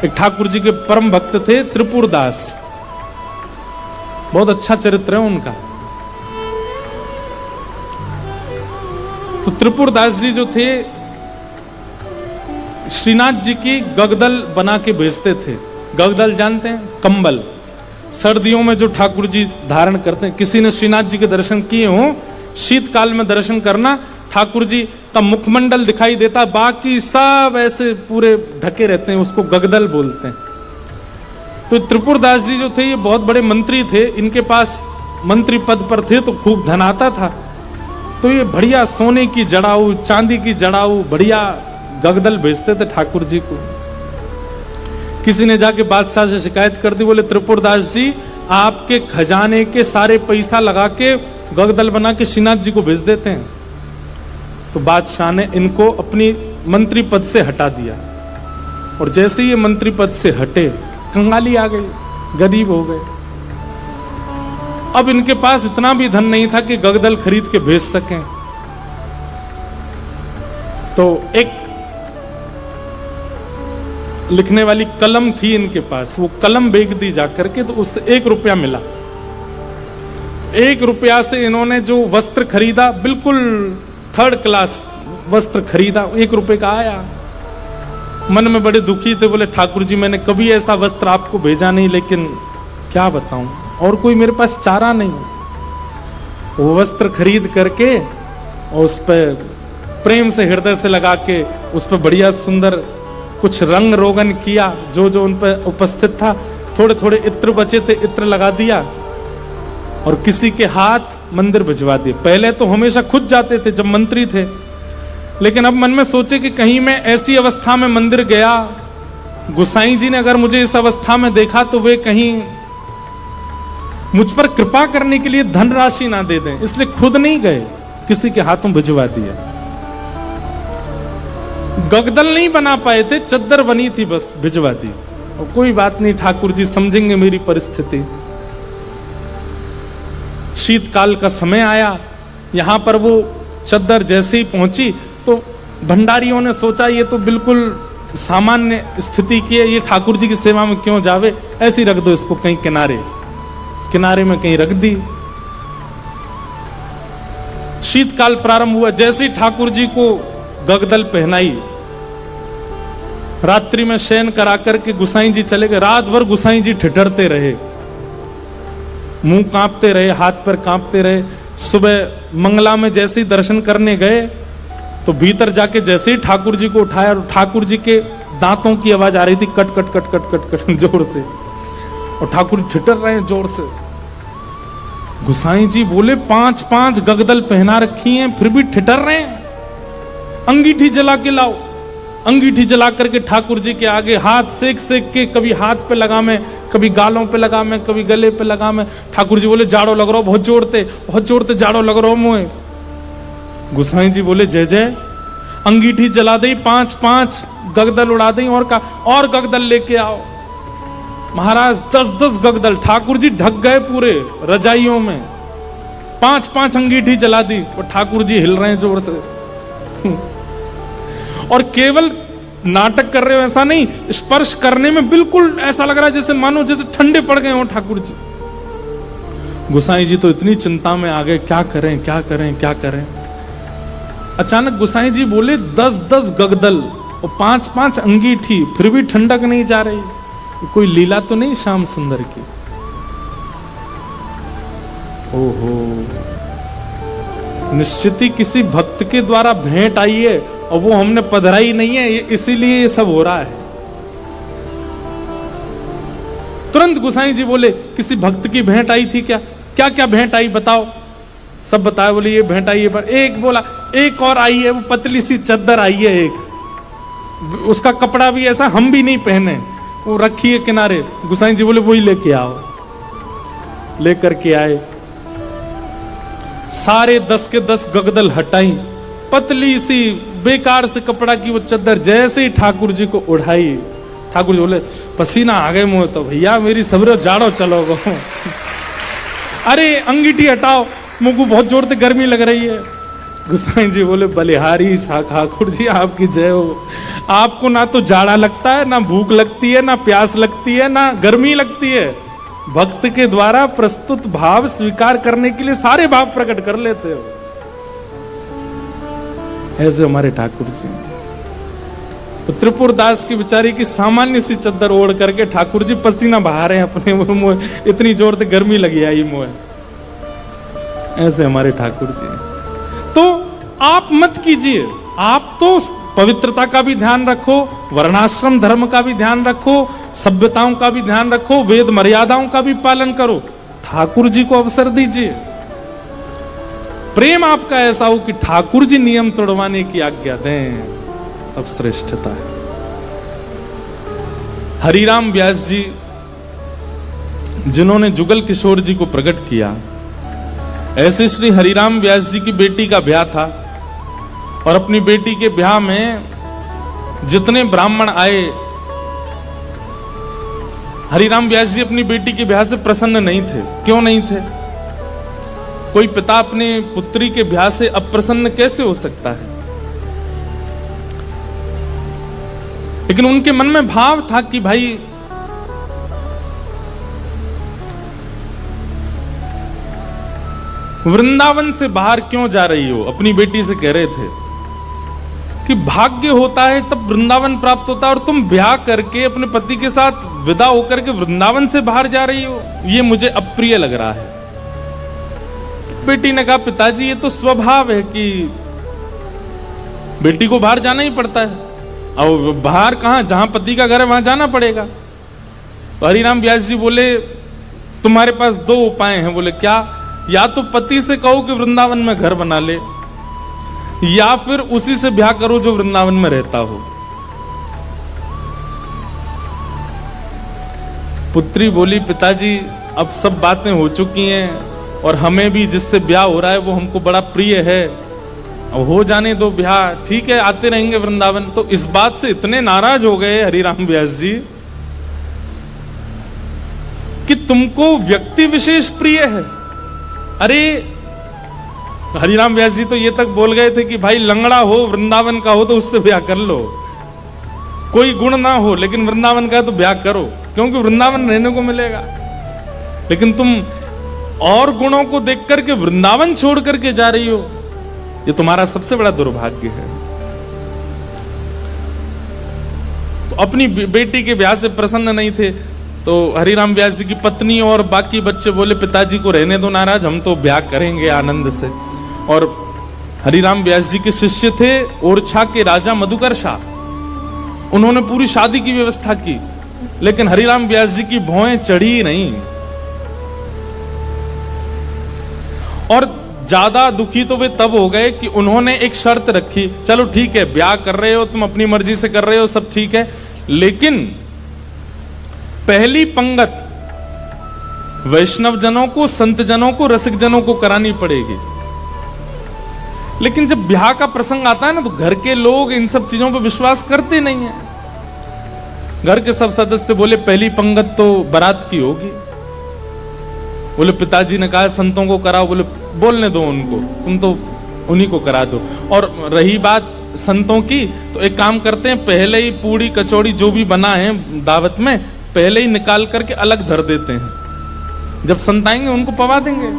एक ठाकुर जी के परम भक्त थे त्रिपुरदास, बहुत अच्छा चरित्र है उनका। तो त्रिपुरदास जी जो थे श्रीनाथ जी की गगदल बना के भेजते थे। गगदल जानते हैं? कंबल, सर्दियों में जो ठाकुर जी धारण करते हैं। किसी ने श्रीनाथ जी के दर्शन किए हो, शीतकाल में दर्शन करना, ठाकुर जी का मुखमंडल दिखाई देता, बाकी सब ऐसे पूरे ढके रहते हैं, उसको गगदल बोलते हैं। तो त्रिपुरदास जी जो थे ये बहुत बड़े मंत्री थे, इनके पास मंत्री पद पर थे तो खूब धन आता था। तो ये बढ़िया सोने की जड़ाऊ, चांदी की जड़ाऊ, बढ़िया गगदल भेजते थे ठाकुर जी को। किसी ने जाके बादशाह से शिकायत कर दी, बोले त्रिपुरदास जी आपके खजाने के सारे पैसा लगा के गगदल बना के श्रीनाथ जी को भेज देते हैं। तो बादशाह ने इनको अपनी मंत्री पद से हटा दिया, और जैसे ये मंत्री पद से हटे कंगाली आ गई, गरीब हो गए। अब इनके पास इतना भी धन नहीं था कि गगदल खरीद के भेज सकें। तो एक लिखने वाली कलम थी इनके पास, वो कलम बेच दी जाकर के, तो उससे 1 रुपया मिला। 1 रुपया से इन्होंने जो वस्त्र खरीदा, बिल्कुल 3rd क्लास वस्त्र खरीदा, 1 रुपए का आया। मन में बड़े दुखी थे, बोले ठाकुर जी मैंने कभी ऐसा वस्त्र आपको भेजा नहीं, लेकिन क्या बताऊं, और कोई मेरे पास चारा नहीं। वो वस्त्र खरीद करके और उस पर प्रेम से हृदय से लगा के उस पर बढ़िया सुंदर कुछ रंग रोगन किया, जो जो उन पर उपस्थित था। थोड़े थोड़े इत्र बचे थे, इत्र लगा दिया और किसी के हाथ मंदिर भिजवा दिए। पहले तो हमेशा खुद जाते थे जब मंत्री थे, लेकिन अब मन में सोचे कि कहीं मैं ऐसी अवस्था में मंदिर गया, गोसाई जी ने अगर मुझे इस अवस्था में देखा तो वे कहीं मुझ पर कृपा करने के लिए धनराशि ना दे दें, इसलिए खुद नहीं गए, किसी के हाथों भिजवा दिया। गगदल नहीं बना पाए थे, चद्दर बनी थी, बस भिजवा दी। और कोई बात नहीं, ठाकुर जी समझेंगे मेरी परिस्थिति। शीतकाल का समय आया, यहां पर वो चद्दर जैसे ही पहुंची तो भंडारियों ने सोचा ये तो बिल्कुल सामान्य स्थिति की है, ये ठाकुर जी की सेवा में क्यों जावे, ऐसे ही रख दो इसको कहीं किनारे, किनारे में कहीं रख दी। शीतकाल प्रारंभ हुआ, जैसे ही ठाकुर जी को गगदल पहनाई, रात्रि में शयन करा करके गुसाई जी चले गए। रात भर गुसाई जी ठिठरते रहे, मुंह कांपते रहे, हाथ पर कांपते रहे। सुबह मंगला में जैसे ही दर्शन करने गए तो भीतर जाके जैसे ही ठाकुर जी को उठाया, ठाकुर जी के दांतों की आवाज आ रही थी, cut cut cut cut cut cut जोर से, और ठाकुर जी ठिठर रहे हैं जोर से। गुसाई जी बोले 5-5 गगदल पहना रखी हैं फिर भी ठिठर रहे हैं, अंगीठी जला के लाओ। अंगीठी जला करके ठाकुर जी के आगे हाथ सेक सेक के, कभी हाथ पे लगा मैं, कभी गालों पे लगा मैं, कभी गले पे लगा मैं। ठाकुर जी बोले जाड़ो लग रहा हो, बहुत जोड़ते जाड़ो लग रहा हो मुझे। गुसाई जी बोले जय जय। अंगीठी जला दी, 5-5 गगदल उड़ा दी, और गगदल लेके आओ। महाराज 10-10 गगदल, ठाकुर जी ढक गए पूरे रजाइयों में। 5-5 अंगीठी जला दी और ठाकुर जी हिल रहे हैं जोर से। और केवल नाटक कर रहे हो ऐसा नहीं, स्पर्श करने में बिल्कुल ऐसा लग रहा है जैसे मानो जैसे ठंडे पड़ गए हो ठाकुर जी। गुसाई जी तो इतनी चिंता में आ गए, क्या करें क्या करें क्या करें। अचानक गुसाई जी बोले 10-10 गगदल और 5-5 अंगीठी, फिर भी ठंडक नहीं जा रही, कोई लीला तो नहीं श्याम सुंदर की। ओहो, निश्चित ही किसी भक्त के द्वारा भेंट आई है और वो हमने पधराई नहीं है, इसीलिए ये सब हो रहा है। तुरंत गुसाई जी बोले किसी भक्त की भेंट आई थी क्या? क्या क्या भेंट आई बताओ। सब बताया, बोले ये भेंट आई है, पर एक बोला एक और आई है, वो पतली सी चद्दर आई है एक, उसका कपड़ा भी ऐसा हम भी नहीं पहने, वो रखी है किनारे। गुसाई जी बोले वही लेके आओ। लेकर के आए, सारे 10 के 10 गगदल हटाई, पतली सी बेकार से कपड़ा की वो चद्दर जैसे ही ठाकुर जी को उठाई, ठाकुर जी बोले पसीना आ गए मुंह, तो भैया मेरी सब्र जाड़ो चलो गो। अरे अंगीठी हटाओ, मुंह को बहुत जोर से गर्मी लग रही है। गोसाई जी बोले बलिहारी ठाकुर जी आपकी जय हो। आपको ना तो जाड़ा लगता है, ना भूख लगती है, ना प्यास लगती है, ना गर्मी लगती है। भक्त के द्वारा प्रस्तुत भाव स्वीकार करने के लिए सारे भाव प्रकट कर लेते हो। ऐसे हमारे ठाकुर जी। तो त्रिपुर दास की बेचारी की सामान्य सी चद्दर ओढ़ करके ठाकुर जी पसीना बहा रहे हैं अपने मुंह, इतनी जोर से गर्मी लगी आई मुंह। ऐसे हमारे ठाकुर जी। तो आप मत कीजिए, आप तो पवित्रता का भी ध्यान रखो, वर्णाश्रम धर्म का भी ध्यान रखो, सभ्यताओं का भी ध्यान रखो, वेद मर्यादाओं का भी पालन करो। ठाकुर जी को अवसर दीजिए। प्रेम आपका ऐसा हो कि ठाकुर जी नियम तोड़वाने की आज्ञा दें, अब श्रेष्ठता है। हरिराम व्यास जी जिन्होंने जुगल किशोर जी को प्रकट किया, ऐसे श्री हरिराम व्यास जी की बेटी का ब्याह था और अपनी बेटी के ब्याह में जितने ब्राह्मण आए, हरिराम व्यास जी अपनी बेटी के ब्याह से प्रसन्न नहीं थे। क्यों नहीं थे? कोई पिता अपने पुत्री के ब्याह से अप्रसन्न कैसे हो सकता है? लेकिन उनके मन में भाव था कि भाई वृंदावन से बाहर क्यों जा रही हो? अपनी बेटी से कह रहे थे कि भाग्य होता है तब वृंदावन प्राप्त होता है, और तुम ब्याह करके अपने पति के साथ विदा होकर के वृंदावन से बाहर जा रही हो, ये मुझे अप्रिय लग रहा है। बेटी ने कहा पिताजी ये तो स्वभाव है कि बेटी को बाहर जाना ही पड़ता है, और बाहर कहां, जहां पति का घर है वहां जाना पड़ेगा। तो हरिराम व्यास जी बोले तुम्हारे पास दो उपाय हैं। बोले क्या? या तो पति से कहो कि वृंदावन में घर बना ले, या फिर उसी से ब्याह करो जो वृंदावन में रहता हो। पुत्री बोली पिताजी अब सब बातें हो चुकी हैं और हमें भी जिससे ब्याह हो रहा है वो हमको बड़ा प्रिय है, अब हो जाने दो ब्याह, ठीक है आते रहेंगे वृंदावन। तो इस बात से इतने नाराज हो गए हरिराम व्यास जी कि तुमको व्यक्ति विशेष प्रिय है। अरे हरिराम व्यास जी तो ये तक बोल गए थे कि भाई लंगड़ा हो, वृंदावन का हो तो उससे ब्याह कर लो, कोई गुण ना हो लेकिन वृंदावन का तो ब्याह करो, क्योंकि वृंदावन रहने को मिलेगा। लेकिन तुम और गुणों को देख करके वृंदावन छोड़ करके जा रही हो, ये तुम्हारा सबसे बड़ा दुर्भाग्य है। तो अपनी बेटी के ब्याह से प्रसन्न नहीं थे, तो हरिराम व्यास जी की पत्नी और बाकी बच्चे बोले पिताजी को रहने दो नाराज, हम तो ब्याह करेंगे आनंद से। और हरिराम व्यास जी के शिष्य थे ओरछा के राजा मधुकर शाह, उन्होंने पूरी शादी की व्यवस्था की, लेकिन हरिराम व्यास जी की भौएं चढ़ी नहीं। और ज्यादा दुखी तो वे तब हो गए कि उन्होंने एक शर्त रखी, चलो ठीक है ब्याह कर रहे हो तुम, अपनी मर्जी से कर रहे हो, सब ठीक है, लेकिन पहली पंगत वैष्णव जनों को, संत जनों को, रसिक जनों को करानी पड़ेगी। लेकिन जब ब्याह का प्रसंग आता है ना, तो घर के लोग इन सब चीजों पर विश्वास करते नहीं है। घर के सब सदस्य बोले पहली पंगत तो बारात की होगी। बोले पिताजी ने कहा संतों को कराओ। बोले बोलने दो उनको, तुम तो उन्हीं को करा दो। और रही बात संतों की, तो एक काम करते हैं, पहले ही पूड़ी कचौड़ी जो भी बना है दावत में पहले ही निकाल करके अलग धर देते हैं, जब संत आएंगे उनको पवा देंगे।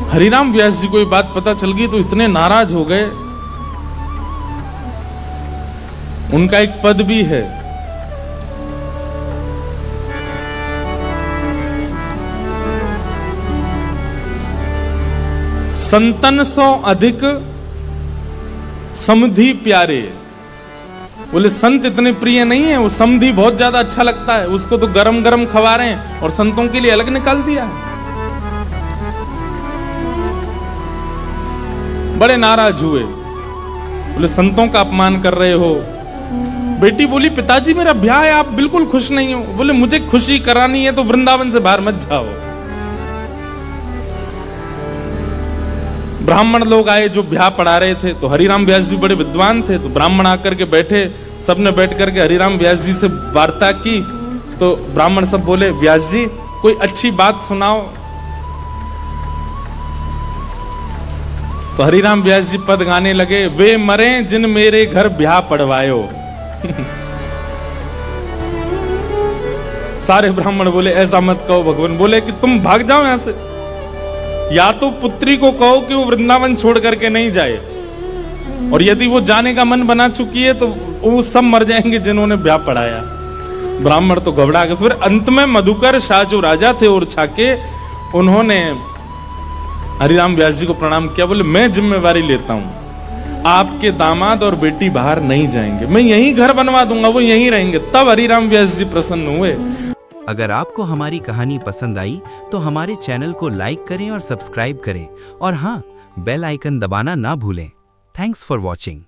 हरिराम व्यास जी को ये बात पता चल गई तो इतने नाराज हो गए। उनका एक पद भी है, संतन सो अधिक समधि प्यारे। बोले संत इतने प्रिय नहीं है, वो समधि बहुत ज्यादा अच्छा लगता है, उसको तो गरम गरम खवा रहे हैं और संतों के लिए अलग निकाल दिया। बड़े नाराज हुए, बोले संतों का अपमान कर रहे हो। बेटी बोली पिताजी मेरा ब्याह है, आप बिल्कुल खुश नहीं हो। बोले मुझे खुशी करानी है तो वृंदावन से बाहर मत जाओ। ब्राह्मण लोग आए जो ब्याह पढ़ा रहे थे, तो हरिराम व्यास जी बड़े विद्वान थे, तो ब्राह्मण आकर के बैठे, सबने बैठ करके हरिराम व्यास जी से वार्ता की। तो ब्राह्मण सब बोले व्यास जी कोई अच्छी बात सुनाओ। तो हरिराम व्यास जी पद गाने लगे, वे मरे जिन मेरे घर ब्याह पड़वायो। सारे ब्राह्मण बोले ऐसा मत कहो। भगवान बोले कि तुम भाग जाओ यहां से, या तो पुत्री को कहो कि वो वृंदावन छोड़ करके नहीं जाए, और यदि वो जाने का मन बना चुकी है तो वो सब मर जाएंगे जिन्होंने ब्याह पढ़ाया। ब्राह्मण तो घबरा गए। फिर अंत में मधुकर शाह जो राजा थे ओरछा के, उन्होंने हरिराम व्यास जी को प्रणाम किया। बोले मैं जिम्मेवारी लेता हूं, आपके दामाद और बेटी बाहर नहीं जाएंगे, मैं यहीं घर बनवा दूंगा, वो यहीं रहेंगे। तब हरिराम व्यास जी प्रसन्न हुए। अगर आपको हमारी कहानी पसंद आई तो हमारे चैनल को लाइक करें और सब्सक्राइब करें, और हाँ, बेल आइकन दबाना ना भूलें। Thanks for watching.